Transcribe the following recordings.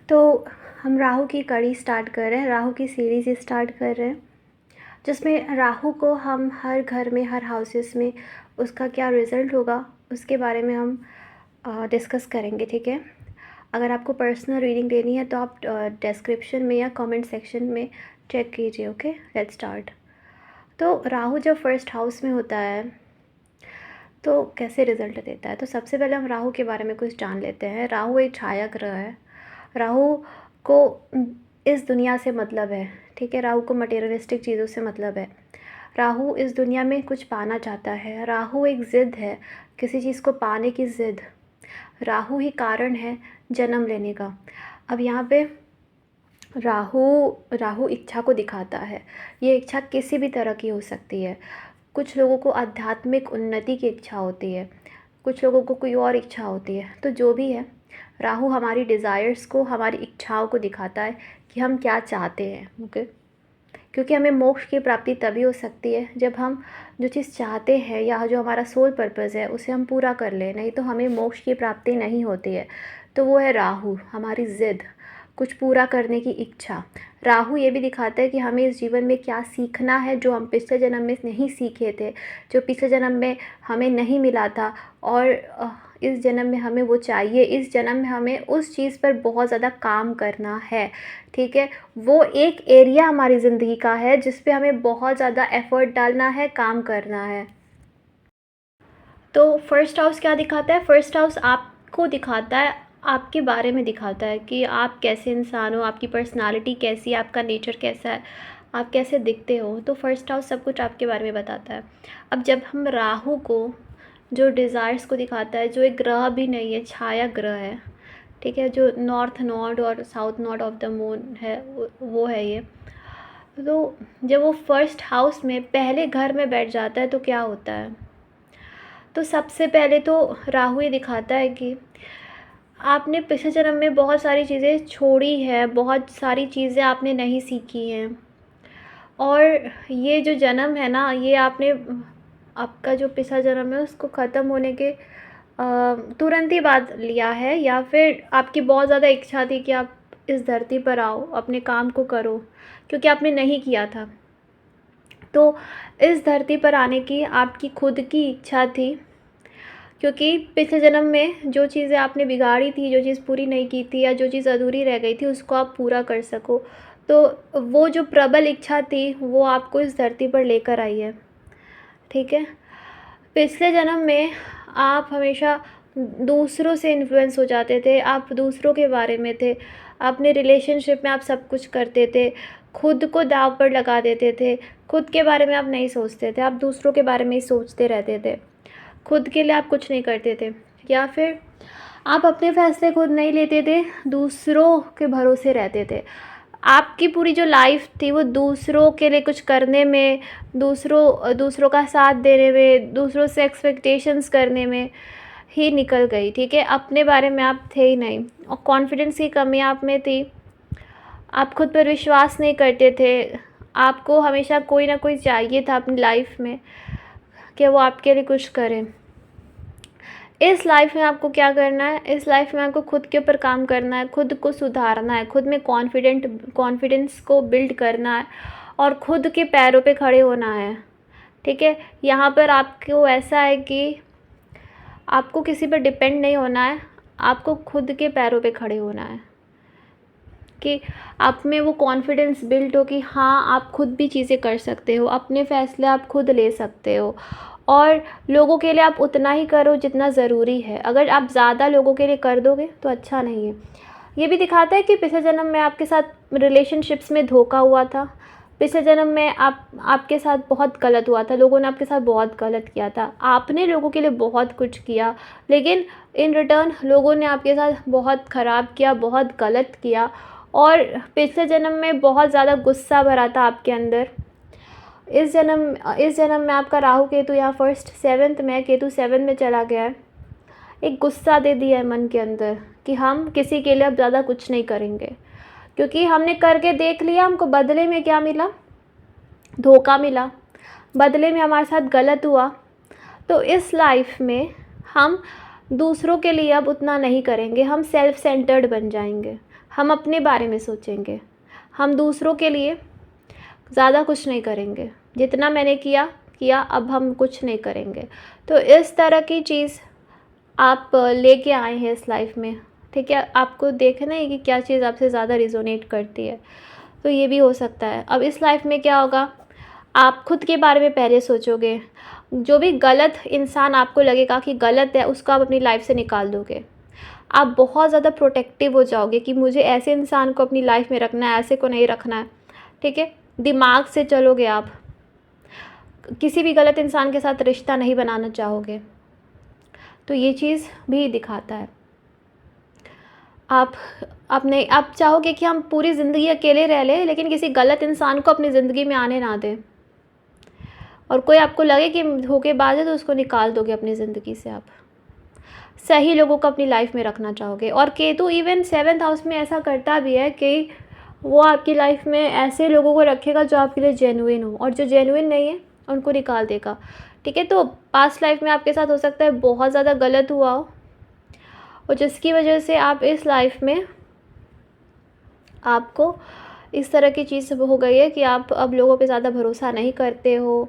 तो हम राहु की कड़ी स्टार्ट कर रहे हैं, राहु की सीरीज़ स्टार्ट कर रहे हैं, जिसमें राहु को हम हर घर में, हर हाउसेस में उसका क्या रिज़ल्ट होगा उसके बारे में हम डिस्कस करेंगे, ठीक है। अगर आपको पर्सनल रीडिंग लेनी है तो आप डिस्क्रिप्शन में या कमेंट सेक्शन में चेक कीजिए। Okay, let's start. तो राहु जब फर्स्ट हाउस में होता है तो कैसे रिज़ल्ट देता है, तो सबसे पहले हम राहु के बारे में कुछ जान लेते हैं। राहु एक छाया ग्रह है। राहु को इस दुनिया से मतलब है, ठीक है। राहु को मटेरियलिस्टिक चीज़ों से मतलब है। राहु इस दुनिया में कुछ पाना चाहता है। राहु एक ज़िद है, किसी चीज़ को पाने की ज़िद। राहु ही कारण है जन्म लेने का। अब यहाँ पे राहु इच्छा को दिखाता है। ये इच्छा किसी भी तरह की हो सकती है। कुछ लोगों को आध्यात्मिक उन्नति की इच्छा होती है, कुछ लोगों को कोई और इच्छा होती है। तो जो भी है, राहु हमारी डिज़ायर्स को, हमारी इच्छाओं को दिखाता है कि हम क्या चाहते हैं। ओके, क्योंकि हमें मोक्ष की प्राप्ति तभी हो सकती है जब हम जो चीज़ चाहते हैं या जो हमारा सोल पर्पज़ है उसे हम पूरा कर लें, नहीं तो हमें मोक्ष की प्राप्ति नहीं होती है। तो वो है राहु, हमारी ज़िद, कुछ पूरा करने की इच्छा। राहु ये भी दिखाता है कि हमें इस जीवन में क्या सीखना है जो हम पिछले जन्म में नहीं सीखे थे, जो पिछले जन्म में हमें नहीं मिला था, और इस जन्म में हमें वो चाहिए। इस जन्म में हमें उस चीज़ पर बहुत ज़्यादा काम करना है, ठीक है। वो एक एरिया हमारी ज़िंदगी का है जिस पे हमें बहुत ज़्यादा एफ़र्ट डालना है, काम करना है। तो फर्स्ट हाउस क्या दिखाता है? फर्स्ट हाउस आपको दिखाता है, आपके बारे में दिखाता है कि आप कैसे इंसान हो, आपकी पर्सनालिटी कैसी है, आपका नेचर कैसा है, आप कैसे दिखते हो। तो फर्स्ट हाउस सब कुछ आपके बारे में बताता है। अब जब हम राहु को, जो डिज़ायर्स को दिखाता है, जो एक ग्रह भी नहीं है, छाया ग्रह है, ठीक है, जो नॉर्थ नोड और south node of the moon है, वो है ये। तो जब वो फर्स्ट हाउस में पहले घर में बैठ जाता है तो क्या होता है? तो सबसे पहले तो राहु ये दिखाता है कि आपने पिछले जन्म में बहुत सारी चीज़ें छोड़ी है, बहुत सारी चीज़ें आपने नहीं सीखी हैं, और ये जो जन्म है ना, ये आपने आपका जो पिछला जन्म है उसको ख़त्म होने के तुरंत ही बाद लिया है, या फिर आपकी बहुत ज़्यादा इच्छा थी कि आप इस धरती पर आओ, अपने काम को करो, क्योंकि आपने नहीं किया था। तो इस धरती पर आने की आपकी खुद की इच्छा थी, क्योंकि पिछले जन्म में जो चीज़ें आपने बिगाड़ी थी, जो चीज़ पूरी नहीं की थी, या जो चीज़ अधूरी रह गई थी, उसको आप पूरा कर सको। तो वो जो प्रबल इच्छा थी वो आपको इस धरती पर लेकर आई है, ठीक है। पिछले जन्म में आप हमेशा दूसरों से इन्फ्लुएंस हो जाते थे, आप दूसरों के बारे में थे, अपने रिलेशनशिप में आप सब कुछ करते थे, खुद को दांव पर लगा देते थे, खुद के बारे में आप नहीं सोचते थे, आप दूसरों के बारे में ही सोचते रहते थे, खुद के लिए आप कुछ नहीं करते थे, या फिर आप अपने फैसले खुद नहीं लेते थे, दूसरों के भरोसे रहते थे। आपकी पूरी जो लाइफ थी वो दूसरों के लिए कुछ करने में, दूसरों का साथ देने में, दूसरों से एक्सपेक्टेशंस करने में ही निकल गई, ठीक है। अपने बारे में आप थे ही नहीं, और कॉन्फिडेंस की कमी आप में थी। आप खुद पर विश्वास नहीं करते थे। आपको हमेशा कोई ना कोई चाहिए था अपनी लाइफ में कि वो आपके लिए कुछ करें। इस लाइफ में आपको क्या करना है? इस लाइफ में आपको खुद के ऊपर काम करना है, खुद को सुधारना है, खुद में कॉन्फिडेंस को बिल्ड करना है, और खुद के पैरों पे खड़े होना है, ठीक है। यहाँ पर आपको ऐसा है कि आपको किसी पर डिपेंड नहीं होना है, आपको खुद के पैरों पे खड़े होना है, कि आप में वो कॉन्फिडेंस बिल्ड हो कि हाँ, आप खुद भी चीज़ें कर सकते हो, अपने फ़ैसले आप खुद ले सकते हो, और लोगों के लिए आप उतना ही करो जितना ज़रूरी है। अगर आप ज़्यादा लोगों के लिए कर दोगे तो अच्छा नहीं है। ये भी दिखाता है कि पिछले जन्म में आपके साथ रिलेशनशिप्स में धोखा हुआ था, पिछले जन्म में आपके साथ बहुत गलत हुआ था, लोगों ने आपके साथ बहुत गलत किया था, आपने लोगों के लिए बहुत कुछ किया, लेकिन इन रिटर्न लोगों ने आपके साथ बहुत ख़राब किया, बहुत गलत किया, और पिछले जन्म में बहुत ज़्यादा गुस्सा भरा था आपके अंदर। इस जन्म में आपका राहु केतु यहाँ फर्स्ट 7th में, केतु 7 में चला गया है। एक गुस्सा दे दिया है मन के अंदर कि हम किसी के लिए अब ज़्यादा कुछ नहीं करेंगे, क्योंकि हमने करके देख लिया, हमको बदले में क्या मिला? धोखा मिला, बदले में हमारे साथ गलत हुआ। तो इस लाइफ में हम दूसरों के लिए अब उतना नहीं करेंगे, हम सेल्फ सेंटर्ड बन जाएंगे, हम अपने बारे में सोचेंगे, हम दूसरों के लिए ज़्यादा कुछ नहीं करेंगे। जितना मैंने किया किया, अब हम कुछ नहीं करेंगे। तो इस तरह की चीज़ आप लेके आए हैं इस लाइफ में, ठीक है। आपको देखना है कि क्या चीज़ आपसे ज़्यादा रिजोनेट करती है, तो ये भी हो सकता है। अब इस लाइफ में क्या होगा, आप खुद के बारे में पहले सोचोगे। जो भी गलत इंसान आपको लगेगा कि गलत है, उसको आप अपनी लाइफ से निकाल दोगे। आप बहुत ज़्यादा प्रोटेक्टिव हो जाओगे कि मुझे ऐसे इंसान को अपनी लाइफ में रखना है, ऐसे को नहीं रखना है, ठीक है। दिमाग से चलोगे आप, किसी भी गलत इंसान के साथ रिश्ता नहीं बनाना चाहोगे। तो ये चीज़ भी दिखाता है। आप चाहोगे कि हम पूरी ज़िंदगी अकेले रह लें, लेकिन किसी गलत इंसान को अपनी ज़िंदगी में आने ना दें। और कोई आपको लगे कि धोखेबाज है, तो उसको निकाल दोगे अपनी ज़िंदगी से। आप सही लोगों को अपनी लाइफ में रखना चाहोगे। और केतु इवन 7th हाउस में ऐसा करता भी है कि वो आपकी लाइफ में ऐसे लोगों को रखेगा जो आपके लिए जेन्युइन हो, और जो जेन्युइन नहीं है उनको निकाल देगा, ठीक है। तो पास्ट लाइफ में आपके साथ हो सकता है बहुत ज़्यादा गलत हुआ हो, और जिसकी वजह से आप इस लाइफ में आपको इस तरह की चीज़ हो गई है कि आप अब लोगों पे ज़्यादा भरोसा नहीं करते हो।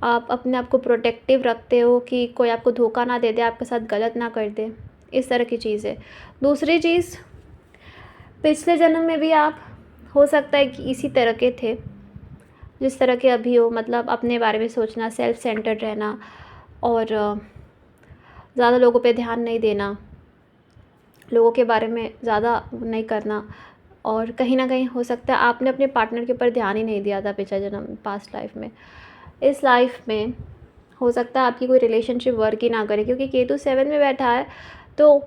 आप अपने आप को प्रोटेक्टिव रखते हो कि कोई आपको धोखा ना दे दे, आपके साथ गलत ना कर दे, इस तरह की चीज़ है। दूसरी चीज़, पिछले जन्म में भी आप हो सकता है कि इसी तरह के थे जिस तरह के अभी हो, मतलब अपने बारे में सोचना, सेल्फ सेंटर्ड रहना, और ज़्यादा लोगों पे ध्यान नहीं देना, लोगों के बारे में ज़्यादा नहीं करना। और कहीं ना कहीं हो सकता है आपने अपने पार्टनर के ऊपर ध्यान ही नहीं दिया था पिछले जन्म, पास्ट लाइफ में। इस लाइफ में हो सकता है आपकी कोई रिलेशनशिप वर्क ही ना करे, क्योंकि केतु 7 में बैठा है, तो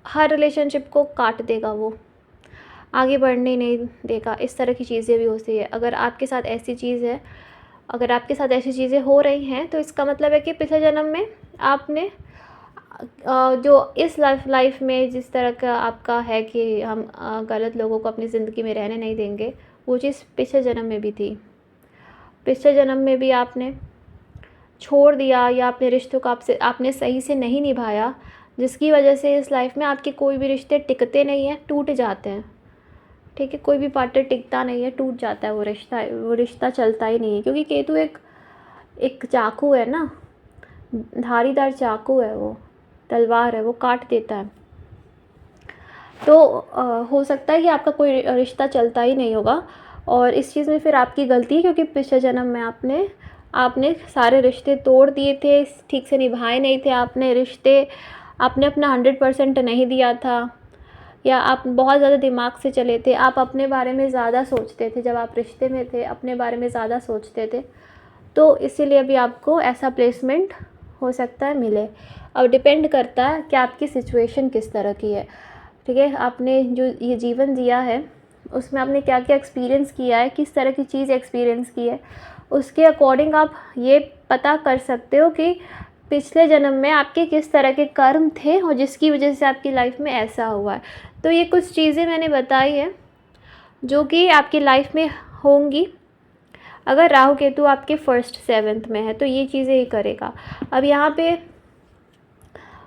हर रिलेशनशिप को काट देगा, वो आगे बढ़ने ही नहीं देगा। इस तरह की चीज़ें भी होती है। अगर आपके साथ ऐसी चीज़ है, अगर आपके साथ ऐसी चीज़ें हो रही हैं, तो इसका मतलब है कि पिछले जन्म में आपने जो इस लाइफ में जिस तरह का आपका है कि हम गलत लोगों को अपनी ज़िंदगी में रहने नहीं देंगे, वो चीज़ पिछले जन्म में भी थी। पिछले जन्म में भी आपने छोड़ दिया, या अपने रिश्तों को आपने सही से नहीं निभाया, जिसकी वजह से इस लाइफ में आपके कोई भी रिश्ते टिकते नहीं हैं, टूट जाते हैं, ठीक है। कोई भी पार्टनर टिकता नहीं है, टूट जाता है वो रिश्ता चलता ही नहीं है। क्योंकि केतु एक चाकू है ना, धारीदार चाकू है, वो तलवार है, वो काट देता है। तो हो सकता है कि आपका कोई रिश्ता चलता ही नहीं होगा, और इस चीज़ में फिर आपकी गलती है, क्योंकि पिछले जन्म में आपने सारे रिश्ते तोड़ दिए थे, ठीक से निभाए नहीं थे आपने रिश्ते, आपने अपना 100% नहीं दिया था, या आप बहुत ज़्यादा दिमाग से चले थे। आप अपने बारे में ज़्यादा सोचते थे, जब आप रिश्ते में थे अपने बारे में ज़्यादा सोचते थे, तो इसीलिए भी आपको ऐसा प्लेसमेंट हो सकता है मिले। अब डिपेंड करता है कि आपकी सिचुएशन किस तरह की है, ठीक है। आपने जो ये जीवन जिया है, उसमें आपने क्या क्या एक्सपीरियंस किया है, किस तरह की चीज़ एक्सपीरियंस की है, उसके अकॉर्डिंग आप ये पता कर सकते हो कि पिछले जन्म में आपके किस तरह के कर्म थे, और जिसकी वजह से आपकी लाइफ में ऐसा हुआ है। तो ये कुछ चीज़ें मैंने बताई है जो कि आपकी लाइफ में होंगी। अगर राहु केतु आपके 1st 7th में है, तो ये चीज़ें ही करेगा। अब यहाँ पे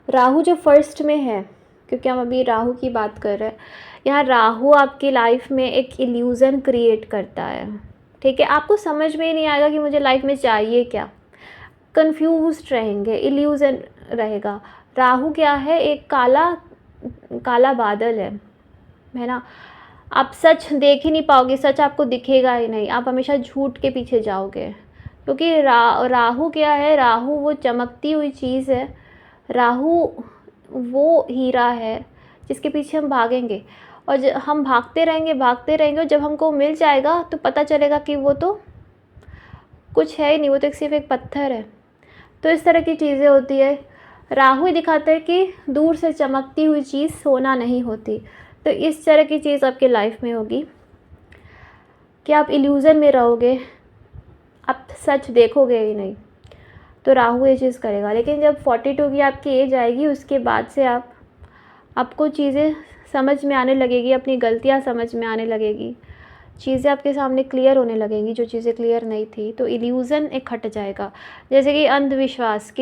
राहु जो 1st में है, क्योंकि हम अभी राहु की बात कर रहे हैं, यहाँ राहु आपकी लाइफ में एक इल्यूज़न क्रिएट करता है, ठीक है। आपको समझ में ही नहीं आएगा कि मुझे लाइफ में चाहिए क्या, कंफ्यूज्ड रहेंगे, इल्यूज़न रहेगा। राहु क्या है, एक काला बादल है ना। आप सच देख ही नहीं पाओगे, सच आपको दिखेगा ही नहीं, आप हमेशा झूठ के पीछे जाओगे। क्योंकि राहु क्या है, राहु वो चमकती हुई चीज़ है, राहु वो हीरा है जिसके पीछे हम भागेंगे, और हम भागते रहेंगे, और जब हमको मिल जाएगा तो पता चलेगा कि वो तो कुछ है ही नहीं, वो तो सिर्फ एक पत्थर है। तो इस तरह की चीज़ें होती है। राहु ही दिखाता है कि दूर से चमकती हुई चीज़ सोना नहीं होती। तो इस तरह की चीज़ आपके लाइफ में होगी कि आप इल्यूज़न में रहोगे, आप सच देखोगे ही नहीं। तो राहु ये चीज़ करेगा। लेकिन जब 42 की आपकी एज आएगी, उसके बाद से आपको चीज़ें समझ में आने लगेगी, अपनी गलतियाँ समझ में आने लगेगी, चीज़ें आपके सामने क्लियर होने लगेंगी जो चीज़ें क्लियर नहीं थी। तो इल्यूज़न एक हट जाएगा। जैसे कि अंधविश्वास,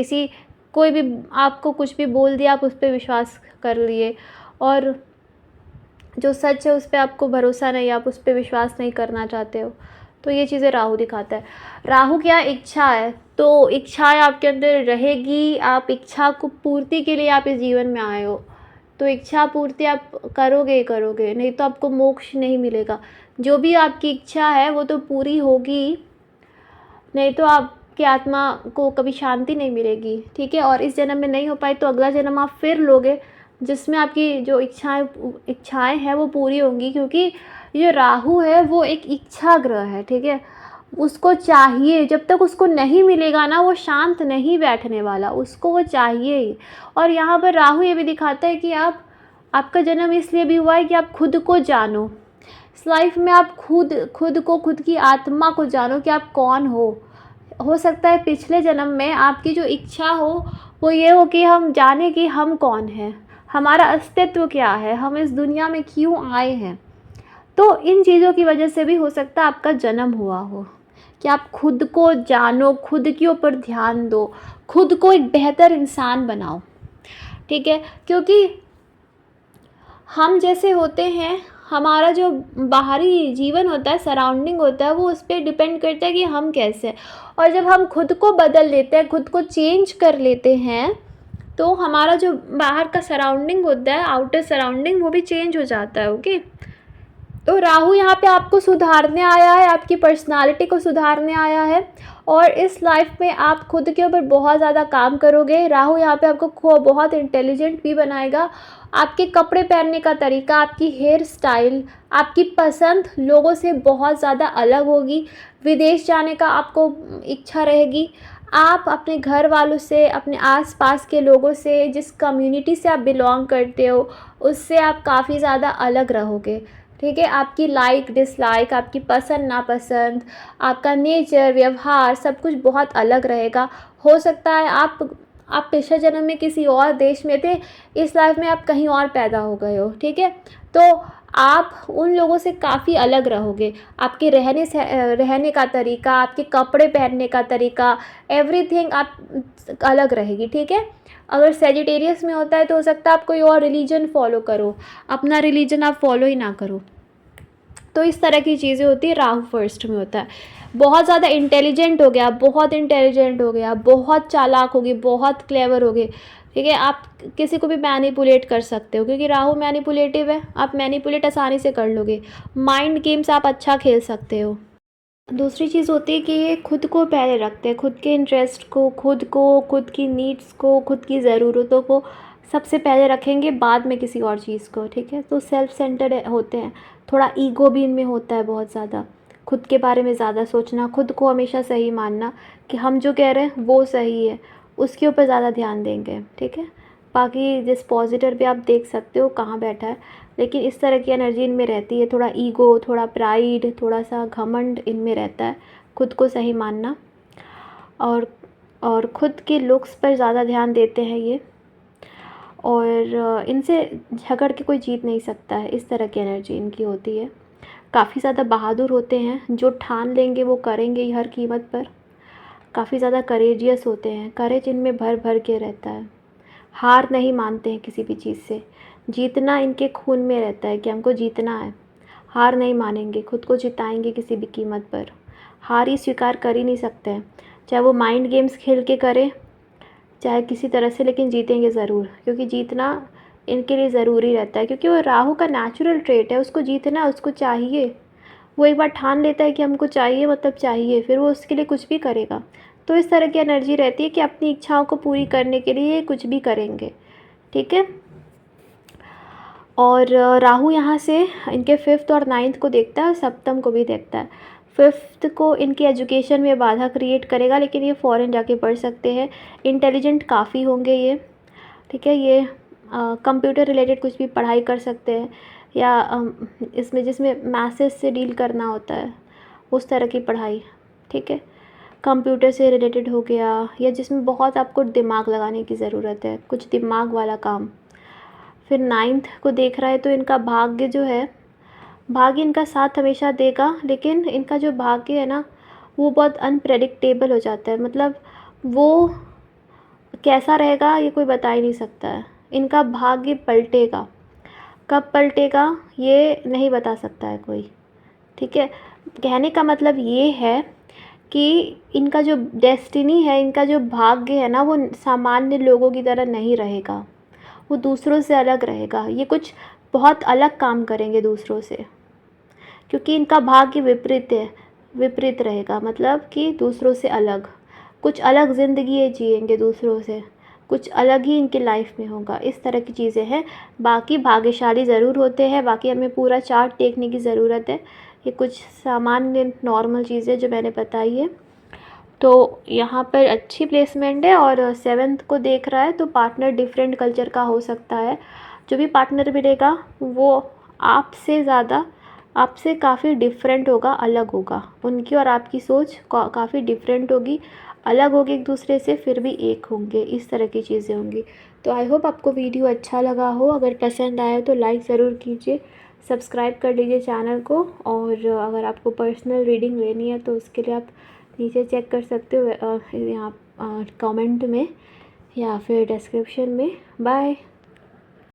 कोई भी आपको कुछ भी बोल दिया, आप उस पर विश्वास कर लिए, और जो सच है उस पे आपको भरोसा नहीं, आप उस पे विश्वास नहीं करना चाहते हो। तो ये चीज़ें राहु दिखाता है। राहु क्या इच्छा है, तो इच्छाएँ आपके अंदर रहेगी, आप इच्छा को पूर्ति के लिए आप इस जीवन में आए हो, तो इच्छा पूर्ति आप करोगे ही करोगे, नहीं तो आपको मोक्ष नहीं मिलेगा। जो भी आपकी इच्छा है वो तो पूरी होगी, नहीं तो आपकी आत्मा को कभी शांति नहीं मिलेगी, ठीक है। और इस जन्म में नहीं हो पाई तो अगला जन्म आप फिर लोगे, जिसमें आपकी जो इच्छाएं हैं वो पूरी होंगी, क्योंकि ये राहु है वो एक इच्छा ग्रह है, ठीक है। उसको चाहिए, जब तक उसको नहीं मिलेगा ना वो शांत नहीं बैठने वाला, उसको वो चाहिए ही। और यहाँ पर राहु ये भी दिखाता है कि आपका जन्म इसलिए भी हुआ है कि आप खुद को जानो। इस लाइफ में आप खुद की आत्मा को जानो कि आप कौन हो सकता है पिछले जन्म में आपकी जो इच्छा हो वो ये हो कि हम जाने कि हम कौन हैं, हमारा अस्तित्व क्या है, हम इस दुनिया में क्यों आए हैं। तो इन चीज़ों की वजह से भी हो सकता है आपका जन्म हुआ हो, कि आप खुद को जानो, खुद के ऊपर ध्यान दो, खुद को एक बेहतर इंसान बनाओ, ठीक है। क्योंकि हम जैसे होते हैं, हमारा जो बाहरी जीवन होता है, सराउंडिंग होता है, वो उस पर डिपेंड करता है कि हम कैसे हैं। और जब हम खुद को बदल लेते हैं, खुद को चेंज कर लेते हैं, तो हमारा जो बाहर का सराउंडिंग होता है, आउटर सराउंडिंग, वो भी चेंज हो जाता है, ओके। तो राहु यहाँ पे आपको सुधारने आया है, आपकी पर्सनालिटी को सुधारने आया है, और इस लाइफ में आप खुद के ऊपर बहुत ज़्यादा काम करोगे। राहु यहाँ पे आपको बहुत इंटेलिजेंट भी बनाएगा। आपके कपड़े पहनने का तरीका, आपकी हेयर स्टाइल, आपकी पसंद लोगों से बहुत ज़्यादा अलग होगी। विदेश जाने का आपको इच्छा रहेगी। आप अपने घर वालों से, अपने आसपास के लोगों से, जिस कम्युनिटी से आप बिलोंग करते हो, उससे आप काफ़ी ज़्यादा अलग रहोगे, ठीक है। आपकी लाइक डिसलाइक, आपकी पसंद नापसंद, आपका नेचर, व्यवहार, सब कुछ बहुत अलग रहेगा। हो सकता है आप पिछले जन्म में किसी और देश में थे, इस लाइफ में आप कहीं और पैदा हो गए हो, ठीक है। तो आप उन लोगों से काफ़ी अलग रहोगे। आपके रहने का तरीका, आपके कपड़े पहनने का तरीका, एवरीथिंग आप अलग रहेगी, ठीक है। अगर सेजिटेरियस में होता है तो हो सकता है आप कोई और रिलीजन फॉलो करो, अपना रिलीजन आप फॉलो ही ना करो। तो इस तरह की चीज़ें होती है। राहु फर्स्ट में होता है। बहुत ज़्यादा इंटेलिजेंट हो गया, बहुत इंटेलिजेंट हो गया, बहुत चालाक हो गए, बहुत क्लेवर हो गए, ठीक है। आप किसी को भी मैनिपुलेट कर सकते हो, क्योंकि राहु मैनिपुलेटिव है, आप मैनिपुलेट आसानी से कर लोगे। माइंड गेम्स आप अच्छा खेल सकते हो। दूसरी चीज़ होती है कि ये खुद को पहले रखते हैं, खुद के इंटरेस्ट को, खुद की नीड्स को, खुद की ज़रूरतों को सबसे पहले रखेंगे, बाद में किसी और चीज़ को, ठीक है। तो सेल्फ सेंटर्ड होते हैं, थोड़ा ईगो भी इनमें होता है बहुत ज़्यादा। खुद के बारे में ज़्यादा सोचना, खुद को हमेशा सही मानना कि हम जो कह रहे हैं वो सही है, उसके ऊपर ज़्यादा ध्यान देंगे, ठीक है। बाकी डिस्पोजिटर भी आप देख सकते हो कहाँ बैठा है, लेकिन इस तरह की एनर्जी इनमें रहती है। थोड़ा ईगो, थोड़ा प्राइड, थोड़ा सा घमंड इनमें रहता है, खुद को सही मानना, और खुद के लुक्स पर ज़्यादा ध्यान देते हैं ये, और इनसे झगड़ के कोई जीत नहीं सकता है, इस तरह की एनर्जी इनकी होती है। काफ़ी ज़्यादा बहादुर होते हैं, जो ठान लेंगे वो करेंगे ही हर कीमत पर। काफ़ी ज़्यादा करेजियस होते हैं, करेज इनमें भर भर के रहता है। हार नहीं मानते हैं किसी भी चीज़ से, जीतना इनके खून में रहता है कि हमको जीतना है। हार नहीं मानेंगे, खुद को जिताएंगे किसी भी कीमत पर। हार ही स्वीकार कर ही नहीं सकते हैं, चाहे वो माइंड गेम्स खेल के करें, चाहे किसी तरह से, लेकिन जीतेंगे ज़रूर, क्योंकि जीतना इनके लिए ज़रूरी रहता है, क्योंकि वो राहु का नेचुरल ट्रेट है, उसको जीतना, उसको चाहिए। वो एक बार ठान लेता है कि हमको चाहिए, मतलब चाहिए, फिर वो उसके लिए कुछ भी करेगा। तो इस तरह की एनर्जी रहती है कि अपनी इच्छाओं को पूरी करने के लिए कुछ भी करेंगे, ठीक है। और राहु यहाँ से इनके 5th और 9th को देखता है, और सप्तम को भी देखता है। 5th को इनकी एजुकेशन में बाधा क्रिएट करेगा, लेकिन ये फ़ॉरेन जाके पढ़ सकते हैं। इंटेलिजेंट काफ़ी होंगे ये, ठीक है। ये कंप्यूटर रिलेटेड कुछ भी पढ़ाई कर सकते हैं, या इसमें जिसमें मैसेज से डील करना होता है उस तरह की पढ़ाई, ठीक है। कंप्यूटर से रिलेटेड हो गया, या जिसमें बहुत आपको दिमाग लगाने की ज़रूरत है, कुछ दिमाग वाला काम। फिर 9th को देख रहा है, तो इनका भाग्य जो है, भाग्य इनका साथ हमेशा देगा, लेकिन इनका जो भाग्य है ना वो बहुत अनप्रेडिक्टेबल हो जाता है। मतलब वो कैसा रहेगा ये कोई बता ही नहीं सकता है। इनका भाग्य पलटेगा, कब पलटेगा ये नहीं बता सकता है कोई, ठीक है। कहने का मतलब ये है कि इनका जो डेस्टिनी है, इनका जो भाग्य है ना, वो सामान्य लोगों की तरह नहीं रहेगा, वो दूसरों से अलग रहेगा। ये कुछ बहुत अलग काम करेंगे दूसरों से, क्योंकि इनका भाग्य विपरीत है, विपरीत रहेगा, मतलब कि दूसरों से अलग, कुछ अलग ज़िंदगी ये जिएंगे दूसरों से, कुछ अलग ही इनकी लाइफ में होगा। इस तरह की चीज़ें हैं। बाकी भाग्यशाली ज़रूर होते हैं, बाकी हमें पूरा चार्ट देखने की ज़रूरत है। ये कुछ सामान्य नॉर्मल चीज़ें जो मैंने बताई है। तो यहाँ पर अच्छी प्लेसमेंट है, और 7th को देख रहा है तो पार्टनर डिफरेंट कल्चर का हो सकता है। जो भी पार्टनर मिलेगा वो आपसे ज़्यादा, आपसे काफ़ी डिफरेंट होगा, अलग होगा। उनकी और आपकी सोच काफ़ी डिफरेंट होगी, अलग होगी एक दूसरे से, फिर भी एक होंगे। इस तरह की चीज़ें होंगी। तो आई होप आपको वीडियो अच्छा लगा हो। अगर पसंद आया तो लाइक ज़रूर कीजिए, सब्सक्राइब कर लीजिए चैनल को। और अगर आपको पर्सनल रीडिंग लेनी है तो उसके लिए आप नीचे चेक कर सकते हो यहाँ कमेंट में या फिर डिस्क्रिप्शन में। बाय।